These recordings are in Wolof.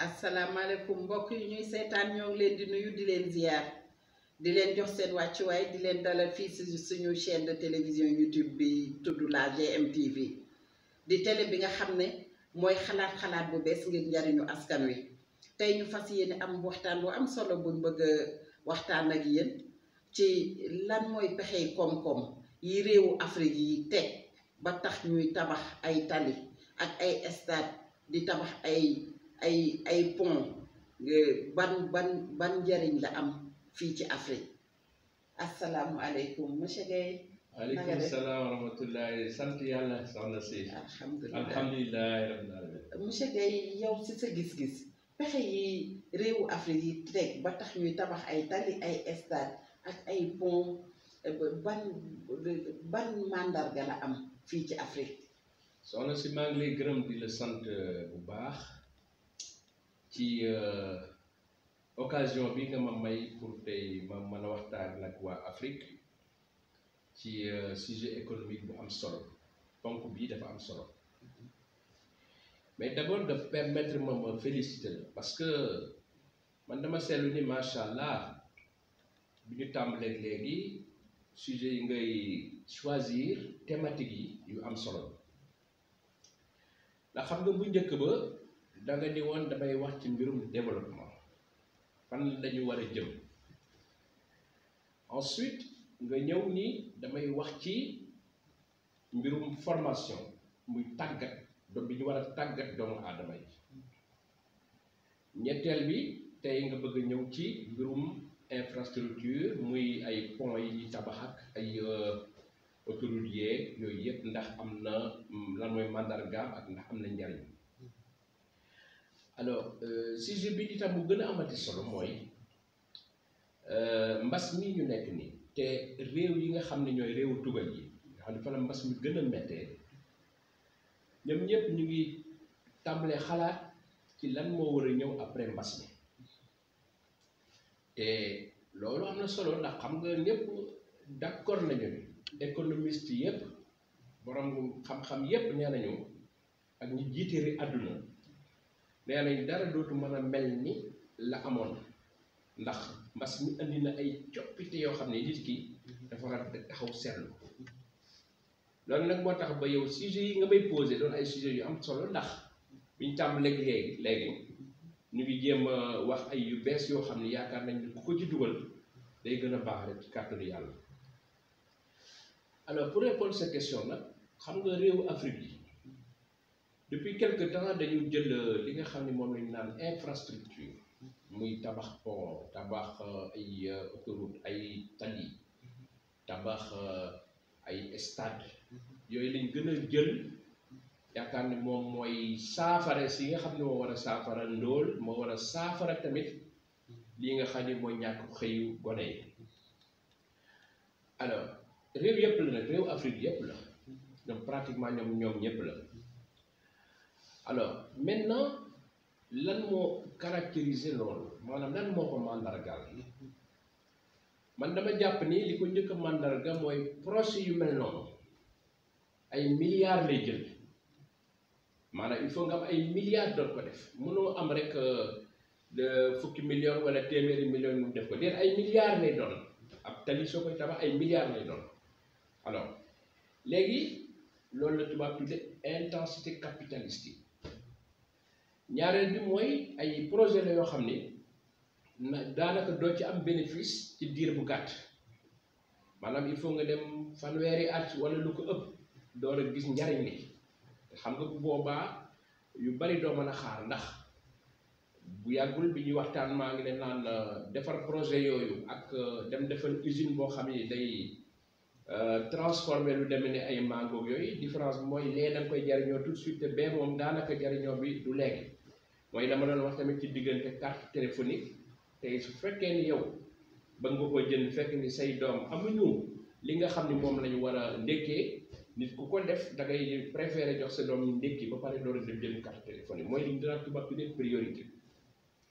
asalaamaaleykum mbokk yi ñuy seetaan ñoo ngi leen di nuyu di leen ziar di leen jox seen wàccuwaay di leen dalal fii si suñu chaîne de télévision YouTube bi tudd la GMTV di télé bi nga xam ne mooy xalaat bu bees ngir njariñu askan wi tey ñu fas yéene am waxtaan bu am solo buñ bëgg a waxtaan ak yéen ci lan mooy pexey koom-koom yi réewu Afrique yi teg ba tax ñuy tabax ay tali ak ay stade di tabax ay pont ban njariñ la am fii ci Afrique. asalaamualeykum monsieur Guèye. waaleykum salaam wa rahmatullahi sant yàlla soxna si. alhamdulilah rabbil alamin. monsieur Guèye yow ci sa gis-gis pexe yi réewu Afrique yi teg ba tax ñuy tabax ay tali ay stade ak ay pont ban màndarga la am fii ci Afrique. soxna si maa ngi lay gërëm di la sant bu baax ci occasion bi nga ma may pour tey ma mën a waxtaan nag waa Afrique ci sujet économique bu am solo ponk bii dafa am solo mais d'abord de permettre ma féliciter la parce que man dama seetlu ni macha allah bi ñu tàmbalee léegi sujet yi ngay choisir thématique yi yu am solo ndax xam nga bu njëkk ba da nga ni woon damay wax ci mbirum développement fan lañu war a jëm ensuite nga ñëw ni damay wax ci mbirum formation muy tàggat bi ñu war a tàggat doomu aadama yi ñetteel bi tey nga bëgg a ñëw ci mbirum infrastructure muy ay pont yi ñuy tabax ak ay autoroute yeeg yooyu yëpp ndax am na lan mooy mandargaam ak ndax am na njariñ alors sujet bi itam mu gën a amati solo mooy mbas mi ñu nekk nii te réew yi nga xam ne ñooy réewu tugal yi nga xam ne fa la mbas mi gën a méttee ñoom ñëpp ñu ngi tàmbalee xalaat ci lan moo war a ñëw après mbas mi te loolu am na solo ndax xam nga ñëpp d'accord nañu ni économiste yëpp borom xam-xam yëpp nee nañu ak ñi jiite ri àdduna nee nañ dara dootu mën a mel ni la amoon ndax mbas mi andi na ay coppite yoo xam ne nit ki dafa war a taxaw seetlu loolu nag moo tax ba yow sujet yi nga may posé doon ay sujet yu am solo ndax biñ tàmbalee léegi ñu ngi jéem a wax ay yu bees yoo xam ne yaakaar nañ ku ko ci dugal day gën a baax rek ci kàttanu yàlla. Alors pour répondre à cette question nag xam nga réewu Afrique yi depuis quelque temps dañu jël li nga xam ne moom lañu naan infrastructure muy tabax pont tabax ay autoroute ay tali tabax ay stade yooyu lañ gën a jël yaakaar ne moom mooy saafara si nga xam ne moo war a saafara ndóol moo war a saafara tamit lii nga xam ne mooy ñàkk xëyu gone yi alors réew yëpp la nag réew Afrique yëpp la ñoom pratiquement ñoom ñëpp la alors maintenant lan moo caractériser loolu maanaam lan moo ko màndargaal man dama jàpp ni li ko njëkk a màndarga mooy projet yu mel noonu ay milliards lay jël maanaam il faut nga am ay milliards doon ko def mënoo am rek de fukki millions wala téeméeri millions ñu def ko déet ay milliards lay doon ab tali soo koy tabax ay milliards lay doon alors léegi loolu la tubaab tudde intensité capitalistique ñaareel bi mooy ay projet la yoo xam ni daanaka doo ci am bénéfice ci diir bu gàtt maanaam il faut nga dem fanweeri at wala lu ko ëpp door a gis njariñ li xam nga bu boobaa yu bari doo mën a xaar ndax bu yàggul bi ñuy waxtaan maa ngi leen naan defar projet yooyu ak dem defar usine boo xam ni day transformer lu demee ne ay mango yooyu différence bi mooy lee da nga koy jariñoo tout de suite te bee moom daanaka jariñoo bi du léegi mooy dama doon wax tamit ci diggante carte téléphonique tey su fekkee ni yow ba nga ko jënd fekk ni say doom amuñu li nga xam ni moom la ñu war a ndékkee nit ku ko def da ngay préférer jox sa doom ndékki ba pare door a dem jënd carte téléphonique mooy li ñu daan tubaab bi def priorité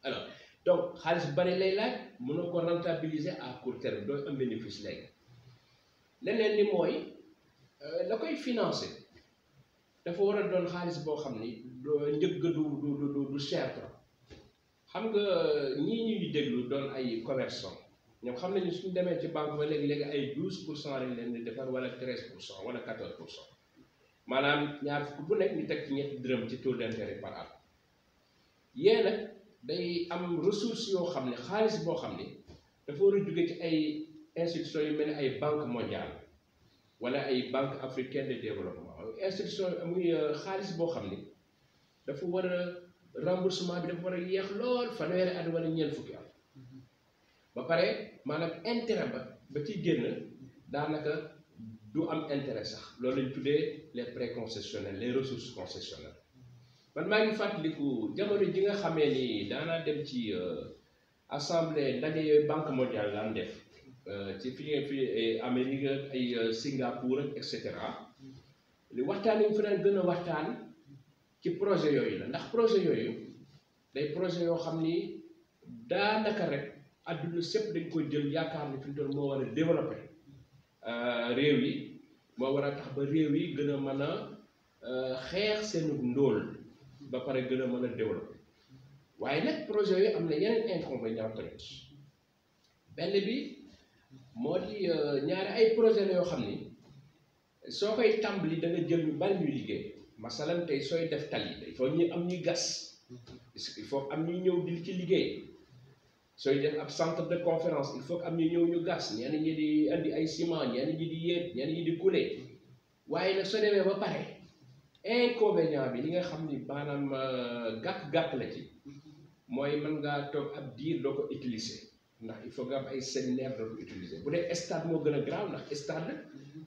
alors donc xaalis bu bari lay laaj mënoo ko rentabiliser à court terme doo am bénéfice léegi leneen li mooy la koy financer dafa war a doon xaalis boo xam ni njëg du cher trop xam nga ñii ñuy déglu doon ay commerçant ñoom xam nañu suñu demee ci banque ba léegi ay 12% lañ leen di defar wala 13% wala 14%. maanaam ñaar fukk bu nekk ñu teg ci ñetti dërëm ci taux d'intérêt par an yee nag day am ressource yoo xam ne xaalis boo xam ne dafa war a jóge ci ay institutions yu mel ni ay banque mondiale wala ay banque africaine de développement institution muy xaalis boo xam ne dafa war a remboursement bi dafa war a yéex lool fanweeri at wala ñeent fukki at ba pare maanaam intérêt ba ci génn daanaka du am intérêt sax loolu lañ tuddee les prêts concessionnels les ressources concessionnelles man maa ngi fàttaliku jamono ji nga xamee ni daanaa dem ci assemblée ndaje yooyu banque mondiale daan def ci fi Amérique ak ay Singapour ak et cetera li waxtaan yi ñu fa daan gën a waxtaan ci projet yooyu la ndax projet yooyu day projet yoo xam ni daanaka rek adduna sépp dañ koy jël yaakaar ni fi mu toll moo war a développer réew yi moo war a tax ba réew yi gën a mën a xeex seen ndóol ba pare gën a mën a développer waaye nag projet yooyu am na yeneen inconvénients tamit benn bi moo di ñaari ay projet la yoo xam ni soo koy tàmbali da nga jël ñu bari ñuy liggéey masalan tey sooy def tali il faut ñu am ñuy gas il faut am ñuy ñëw di ci liggéey sooy def ab centre de conférence il faut am ñu ñëw ñu gas ñenn ñi di andi ay ciment ñenn ñi di yéet ñenn ñi di couler waaye nag soo demee ba pare inconvénient bi li nga xam ni maanaam gàkk-gàkk la ci mooy mën ngaa toog ab diir doo ko utiliser ndax il faut nga am ay séminaire doo ko utiliser bu dee stade moo gën a grave ndax stade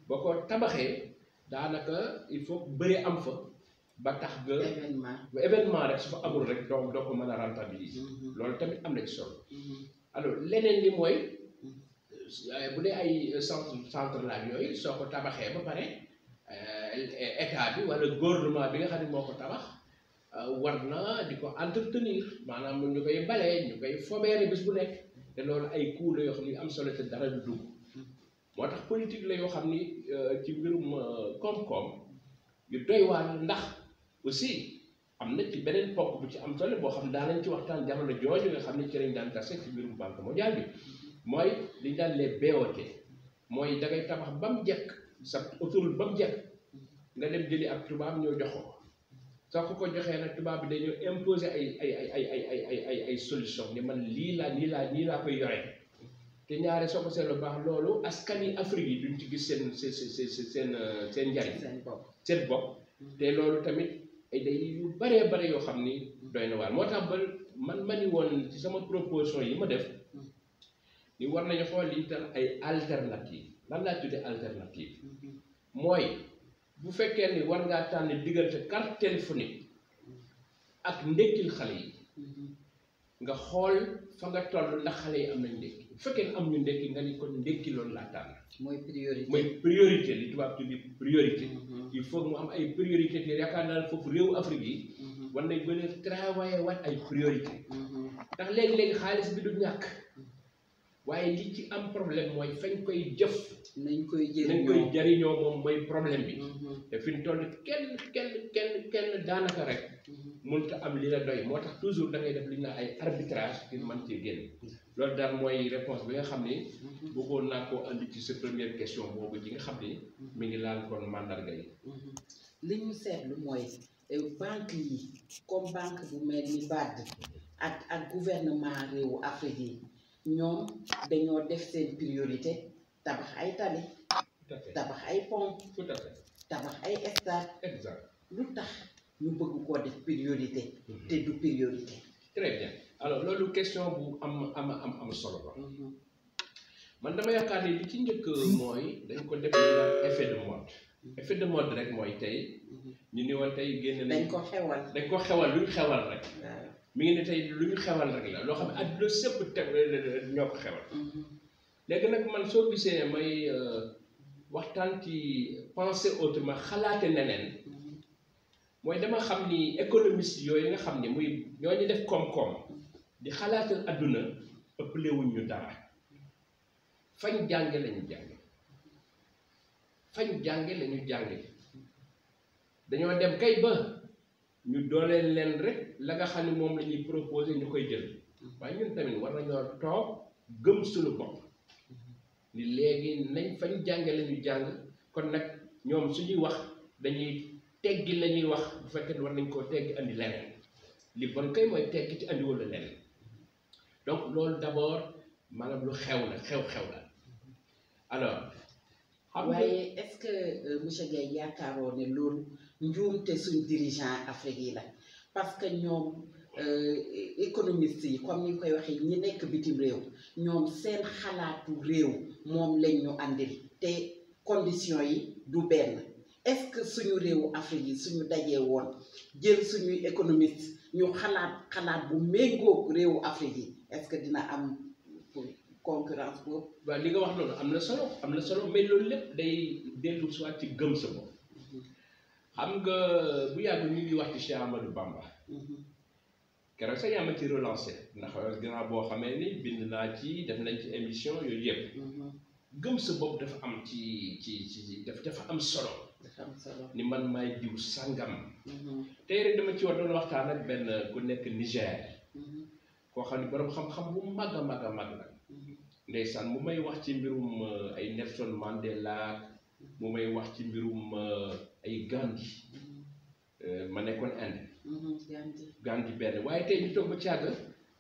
boo ko tabaxee daanaka il faut bëri am fa ba tax nga événement rek su fa amul rek donc doo ko mën a rentabiliser loolu tamit am na ci solo alors leneen li mooy bu dee ay centre laaj yooyu soo ko tabaxee ba pare état bi wala gouvernement bi nga xam ne moo ko tabax war na di ko entretenir maanaam ñu koy balee ñu koy fobeere bis bu nekk te loolu ay coûts la yoo xam ne am solo te dara du dugg moo tax politique la yoo xam ni ci mbirum koom-koom yu doy waar ndax aussi am na ci beneen ponk bu ci am solo boo xam ne daan nañ ci waxtaan jamono jooju nga xam ne ci lañ daan tase ci mbirum banque mondiale bi mooy li ñu daan les BOT mooy da ngay tabax ba mu jekk sa autoroute ba mu jekk nga dem jëli ab tubaab ñoo jox ko soo ko joxee nag tubaab bi dañoo imposer ay solution ni man lii laa koy yoree te ñaare soo ko seetloo baax loolu askan yi Afrique yi duñ ci gis seen njariñ seen bopp te loolu tamit ay day yu bare yoo xam ni doy na waar moo tax ba ma ni woon ci sama proposition yi ma def ni war nañu xool li ñu tal ay alternative lan laa tuddee alternative mooy bu fekkee ni war ngaa tànn diggante carte téléphonique ak ndekkil xale yi nga xool fa nga toll ndax xale yi am nañ ndekki bu fekkee ne am ñu ndekki nga ni kon ndekki loolu laa tànn mooy priorité li tubaab tuddi priorité il faut mu am ay priorité te yaakaar naa foofu réewu Afrique yi war nañ gën a travailler waat ay priorité ndax léegi-léegi xaalis bi du ñàkk waaye li ci am problème mooy fañ koy jëf nañ koy jariñoo moom mooy problème bi te fi ñu toll kenn daanaka rek mënut a am li la doy moo tax toujours da ngay def li ñu naan ay arbitrage ngir mën cee génn loolu daal mooy réponse bi nga xam ni bëggoon naa koo andi ci sa première question boobu ji nga xam ni mi ngi laal kon mandarga yi li ñu seetlu mooy banque yi comme banque bu mel ni BAD ak gouvernement réewu Afrique yi ñoom dañoo def seen priorité tabax ay tali tabax ay pont tabax ay stade exact lu tax ñu bëgg koo def priorité te du priorité très bien alors loolu question bu am solo la man dama yaakaar ni li ci njëkk mooy dañ ko def li naan effet de mode rek mooy tey ñu ni woon tey génn nañ dañ ko xewal lu ñu xewal rek mi ngi ne tey lu ñu xewal rek la loo xam ne àdduna sépp te ñoo ko xewal léegi nag man soo gisee may waxtaan ci penser autrement xalaate neneen mooy dama xam ni économiste yooyu nga xam ni muy ñooñu def koom-koom di xalaatal àdduna ëppalewuñ ñu dara fañ jànge lañu jànge dañoo dem kay ba ñu dooleel leen rek la nga xam ne moom la ñuy proposé ñu koy jël waaye ñun tamit war nañoo toog gëm suñu bopp ni léegi nañ fañ jànge la ñu jàng kon nag ñoom suñuy wax dañuy teggi la ñuy wax bu fekkee ne war nañ koo teggi andi leneen li bon kay mooy teggi ci andi wala leneen donc loolu d'abord maanaam lu xew la xew-xew la alors xam nga waaye est-ce que monsieur Gaye yaakaaroo ne loolu njuumte suñ dirigeant Afrique yi la parce que ñoom économistes yi comme ni ñu koy waxee ñi nekk bitim réew ñoom seen xalaatu réew moom lañ ñu àndil te conditions yi du benn est-ce que suñu réewu Afrique yi suñu dajee woon jël suñuy économistes ñu xalaat bu méngoog réewu Afrique yi est-ce que dina am concurrence boobu. waaw li nga wax loolu am na solo mais loolu lépp day dellu soit ci gëm sa bopp xam nga bu yàgg ñu ngi wax ci Cheikh Amadou Bamba keroog sax yaa ma ci relancé ndax ginnaaw boo xamee ni bind naa ci def nañ ci émission yooyu yëpp gëm sa bopp dafa am ci dafa am solo ni man maay diw sangam tey rek dama ci war doon waxtaan ak benn ku nekk Niger koo xam ne borom xam-xam bu mag a mag la ndeysaan mu may wax ci mbirum ay Nelson Mandela mu may wax ci mbirum ay Gandhi ma nekkoon Inde Gandhi benn waaye tey ñu toog ba càgg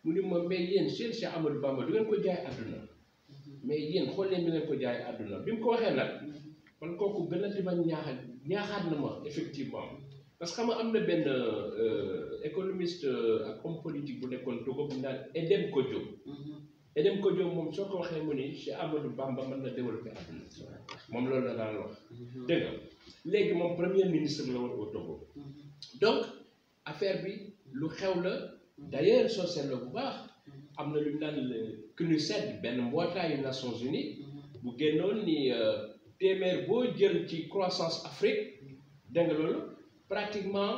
mu ni ma mais yéen seen Cheikh Amadou Bamba du ngeen ko jaay àdduna mais yéen xool leen du ngeen ko jaay àdduna bi mu ko waxee nag man kooku gën a di ma ñaaxaat na ma effectivement parce que xam nga am na benn économiste ak homme politique bu nekkoon Togo bu naan Edem Kodjo moom soo ko waxee mu ni Cheikh Amadou Bamba mën na développer àdduna moom loolu la daan wax dégg nga léegi moom premier ministre la woon au Togo donc affaire bi lu xew la d'ailleurs soo seetloo bu baax am na lu ñu naan CNUSED benn mbootaayu Nations Unies bu génnoon ni téeméer boo jël ci croissance Afrique dégg nga loolu pratiquement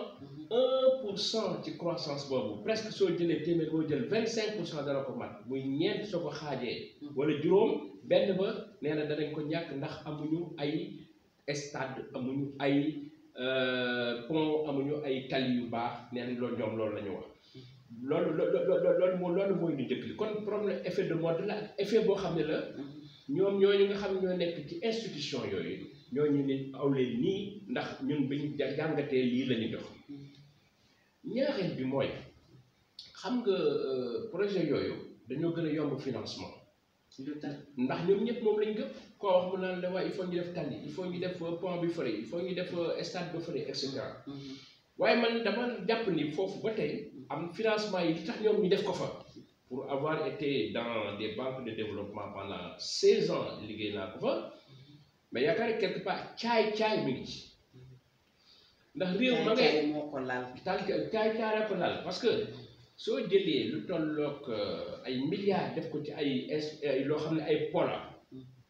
1% ci croissance boobu presque soo jëlee téeméer boo jël 25% dana ko mat muy ñeent soo ko xaajee wala juróom benn ba nee na danañ ko ñàkk ndax amuñu ay stade amuñu ay pont amuñu ay tali yu baax nee nañ loolu ñoom loolu la ñu wax loolu mooy lu njëkk li kon problème effet de mode la ak effet boo xam ne la ñoom ñooñu nga xam ne ñoo nekk ci institution yooyu ñooñu ne aw leen nii ndax ñun biñ jàngatee lii la ñu jox ñaareel bi mooy xam nga projet yooyu dañoo gën a yomb financement ndax ñoom ñëpp moom lañ gëm koo wax mu naan la waaye il faut ñu def tali il faut ñu def pont bi fële il faut ñu def stade bi fële et cetera waaye man dama jàpp ni foofu ba tey am financement yi li tax ñoom ñu def ko fa pour avoir été dans des banques de développement pendant 16 ans liggéey naa ko fa mais yaakaar ne quelque part caay mi ngi ci ndax réew ma ngay caay ko laal parce que soo jëlee lu tollook ay milliards def ko ci ay loo xam ne ay pola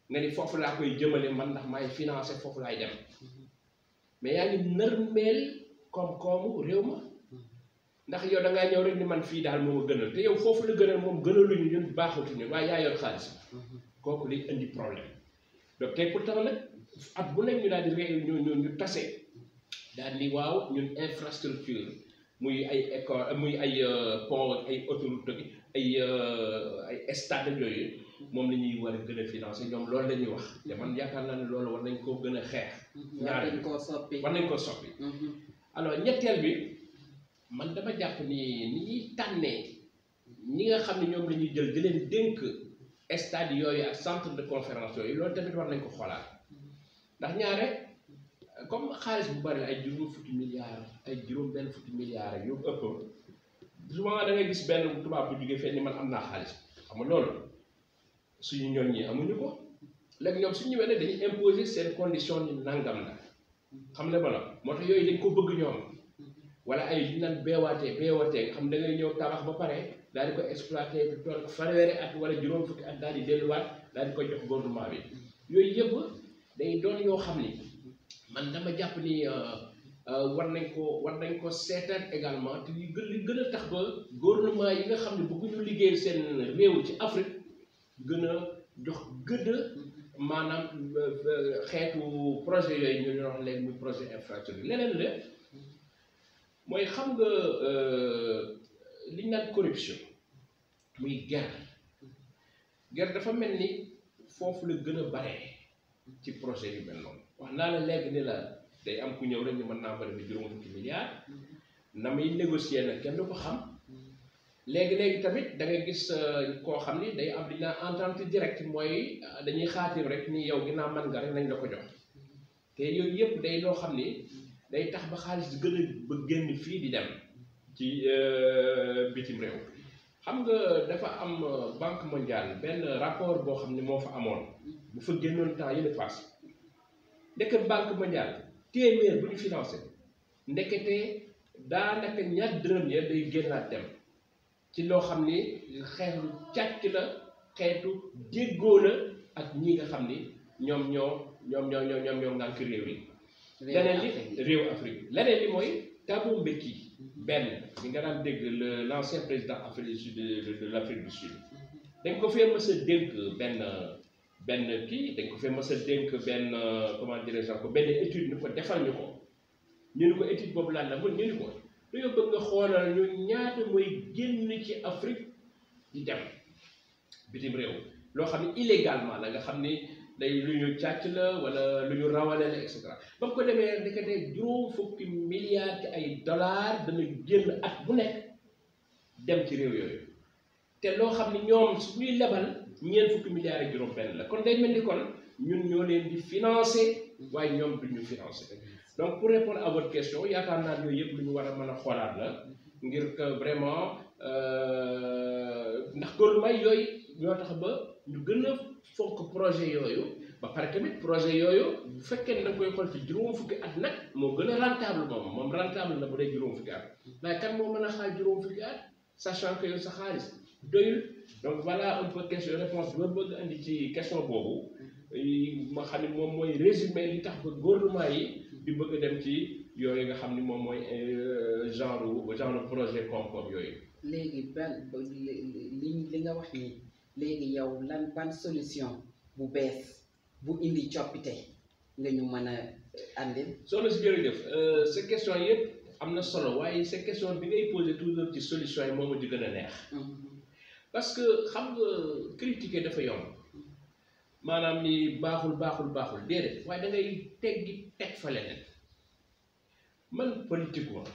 nga ni foofu laa koy jëmale man ndax maay financé foofu laay dem mais yaa ngi nërmeel koom-koomu réew ma ndax yow da ngaa ñëw rek ni man fii daal moo ma gënal te yow foofu la gënal moom gënaluñu ñun baaxatuñu waaye yaa yor xaalis kooku day indi problème donc tey pourtant nag at bu nekk ñu daal di ñu tase daal ni waaw ñun infrastructure muy ay école muy ay pont ay autoroute ay stade yooyu moom la ñuy war a gën a financer ñoom loolu la ñuy wax te man yaakaar naa ne loolu war nañ koo gën a xeex. war nañ koo soppi. alors ñetteel bi man dama jàpp ni ñuy tànnee ñi nga xam ne ñoom la ñuy jël di leen dénk stade yooyu ak centre de conférence yooyu loolu tamit war nañ ko xoolaat ndax ñaare comme xaalis bu bari la ay juróom fukki milliards ay juróom benn fukki milliards ak yu ëpp souvent da ngay gis benn tubaab bu jógee fenn ni man am naa xaalis xam nga loolu suñu ñoom ñi amuñu ko léegi ñoom suñu ñëwee ne dañuy imposer seen condition ni nangam la xam ne bala moo tax yooyu dañ ko bëgg ñoom wala ay li naan beewaatee nga xam da ngay ñëw tabax ba pare daal di ko exploité du toll fanweeri at wala juróom fukki at daal di delluwaat daal di ko jox gouvernement bi yooyu yëpp day doon yoo xam ni man dama jàpp ni war nañ ko seetaat également te li gën a tax ba gouvernement yi nga xam ne bëgguñu liggéey seen réew ci Afrique gën a jox gëdd maanaam xeetu projet yooyu ñu wax léegi muy projet infrastructure leneen la mooy xam nga li ñu naan corruption muy guerre dafa mel ni foofu la gën a bare ci projet yu mel noonu wax naa la léegi ni la day am ku ñëw rek ni mën naa ko def juróom fukki milliards na muy négocier nag kenn du ko xam léegi tamit da ngay gis koo xam ni day am li ñu naan entente direct mooy dañuy xaatim rek ni yow ginnaaw man nga rek nañ la ko jox te yooyu yëpp day loo xam ni day tax ba xaalis di gën a ba génn fii di dem ci bitim réew xam nga dafa am banque mondiale benn rapport boo xam ne moo fa amoon bu fa génnoon temps yële passé ndeket banque mondiale téeméer bu ñu financé ndekete daanaka ñaar dërëm ya day génnaat dem ci loo xam ni xeetu càcc la xeetu déggoo la ak ñi nga xam ni ñoom ñoo ngànk réew yi leneen li réew Afrique leneen li mooy Thabo Mbeki benn bi nga daan dégg l'ancien président Afrique du Sud de l'Afrique du Sud dañ ko fee mës a dénk benn kii dañ ko fee mës a dénk benn comment dirais-je ko benn étude ni ko defal ñu ko ñu ni ko étude boobu lan la mun ñu ni ko dañoo bëgg nga xoolal ñu ñaata mooy génn ci Afrique di dem bitim réew loo xam ne illégalement la nga xam ni day lu ñu càcc la wala lu ñu rawale la et cetera ba ko demee ndekete juróom fukki milliards ci ay dollars dana génn at bu nekk dem ci réew yooyu te loo xam ni ñoom su ñuy lebal ñeent fukki milliards ak juróom benn la kon day mel ni kon ñun ñoo leen di financer waaye ñoom duñ ñu financer donc pour répondre à votre question yaakaar naa yooyu yëpp lu ñu war a mën a xoolaat la ngir que vraiment ndax gouvernement yooyu ñoo tax ba ñu gën a fonk projet yooyu ba pare tamit projet yooyu bu fekkee ne da nga koy xool ci juróom fukki at nag moo gën a rentable moom rentable na bu dee juróom fukki at waaye kan moo mën a xaal juróom fukki at sachant que yow sa xaalis doyul donc voilà un peu question réponse bi ma bëgg andi ci question boobu ma xam ne moom mooy résumé li tax ba gouvernement yi di bëgg a dem ci yooyu nga xam ni moom mooy genre projet koom-koom yooyu. léegi li nga wax nii léegi yow ban solution bu bees bu indi coppite nga ñu mën a andil. soxna si jërëjëf sa question yëpp am na solo waaye sa question bi ngay posé toujours ci solution yi moom a di gën a neex. parce que xam nga critiquer dafa yomb maanaam ni baaxul déedéet waaye da ngay teg fa leneen man politique woon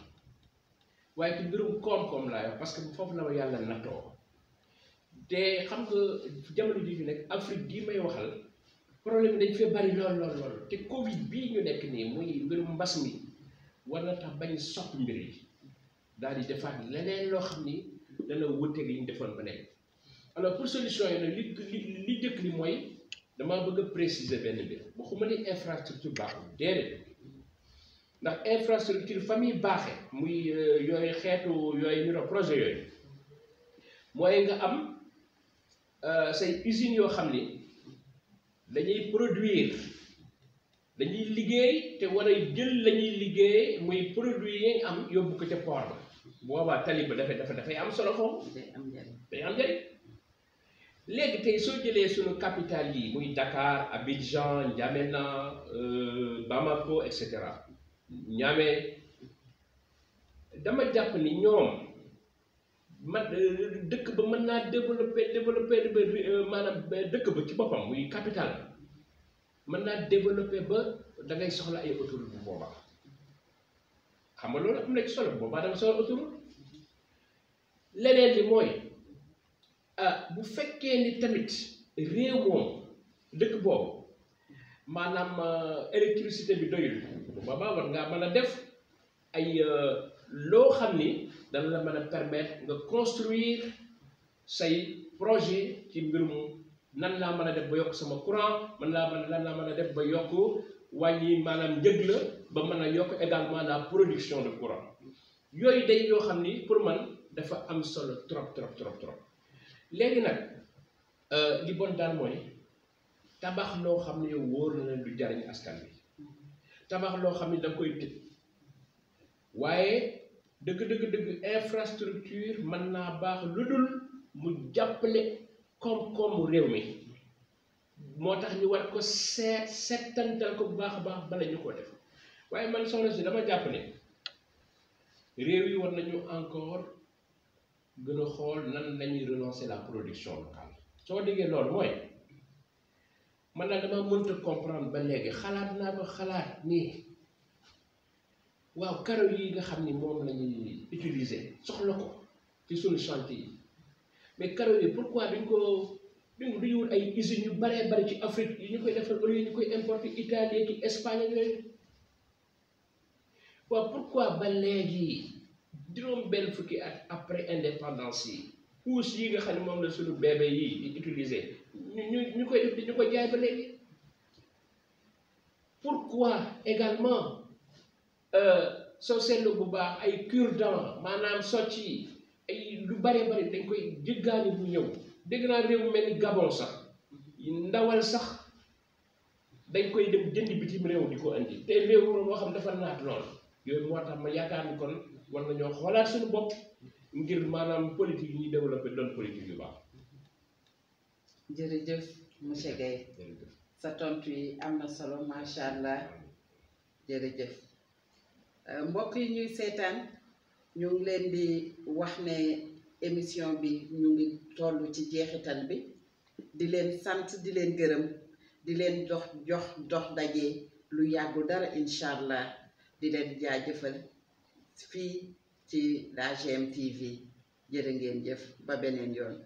waaye ci mbirum koom-koom laa wax parce que foofu la ma yàlla nattoo te xam nga jamono ji fi nekk Afrique gii may waxal problème dañ fee bari lool te Covid bii ñu nekk nii muy mbirum mbas mi war na tax bañ soppi mbir yi daal di defaat leneen loo xam ni dana wuteeg li ñu defoon ba nekk alors pour solution yi nag li jëkk li mooy damaa bëgg a préciser benn mbir waxuma ni infrastructure baaxul déedéet ndax infrastructure fa muy baaxee muy yooyu xeetu yooyu ñu doon projet yooyu mooy nga am say usines yoo xam ni dañuy produire dañuy liggéey te war a jël la ñuy liggéey muy produit yi am yóbbu ko ca port ba boobaa tali ba dafay am solo foofu day am njëriñ léegi tey soo jëlee suñu capitale yi muy Dakar Abidjan N'Djamena Bamako et cetera Niamey dama jàpp ni ñoom dëkk ba mën naa développer maanaam dëkk ba ci boppam muy capitale mën naa développer ba da ngay soxla ay autoroute bu boobaa xam nga loolu am na ci solo boobaa dama soxla autoroute leneen li mooy bu fekkee ni tamit réew moom dëkk boobu maanaam électricité bi doyul bu boobaa war ngaa mën a def ay loo xam ni dana la mën a permettre nga construire say projet ci mbirum nan laa mën a def ba yokk sama courant nan laa mën a def ba yokk wàññi maanaam njëg la ba mën a yokk également la production de courant yooyu day yoo xam ni pour man dafa am solo trop léegi nag li bon daal mooy tabax loo xam ne yow wóor na leen du jariñ askan bi tabax loo xam ne da nga koy tëj waaye dëgg infrastructure mën naa baax lu dul mu jàppale koom-koomu réew mi moo tax ñu war ko settantal ko bu baax a baax bala ñu ko def waaye man soxna si dama jàpp ne réew yi war nañu encore gën a xool nan lañuy relancer la production locale soo déggee loolu mooy man daal dama mënta comprendre ba léegi xalaat naa ba xalaat nii waaw karo yi nga xam ni moom la ñuy utiliser soxla ko ci suñu chantier yi mais karo yi pourquoi duñu wut ay usines yu baree bari ci Afrique yi ñu koy defar wala ñu koy importer Italie ki Espagne yooyu waaw pourquoi ba léegi juróom benn fukki at après indépendance yi puus yi nga xam ne moom la suñu bébé yi di utiliser ñu koy def ñu koy jaay ba léegi pourquoi également soo seetlu bu baax ay cure-dent maanaam socc yi ay lu bare bari dañ koy jéggaani bu ñëw dégg naa réew mu mel ni Gabon sax ndawal sax dañ koy dem jëndi bitim réew di ko andi te réew moo xam dafa naat lool yooyu moo tax ma yaakaar ni kon war nañoo xoolaat suñu bopp ngir maanaam politique yi ñuy développé doon politique yu baax. jërëjëf monsieur Gaye sa tontu yi am na solo macha allah jërëjëf mbokk yi ñuy seetaan ñu ngi leen di wax ne émission bi ñu ngi toll ci jeexital bi di leen sant di leen gërëm di leen dox daje lu yàggul dara incha allah di leen jaajëfal fii ci la GMTV jërë ngeen jëf ba beneen yoon.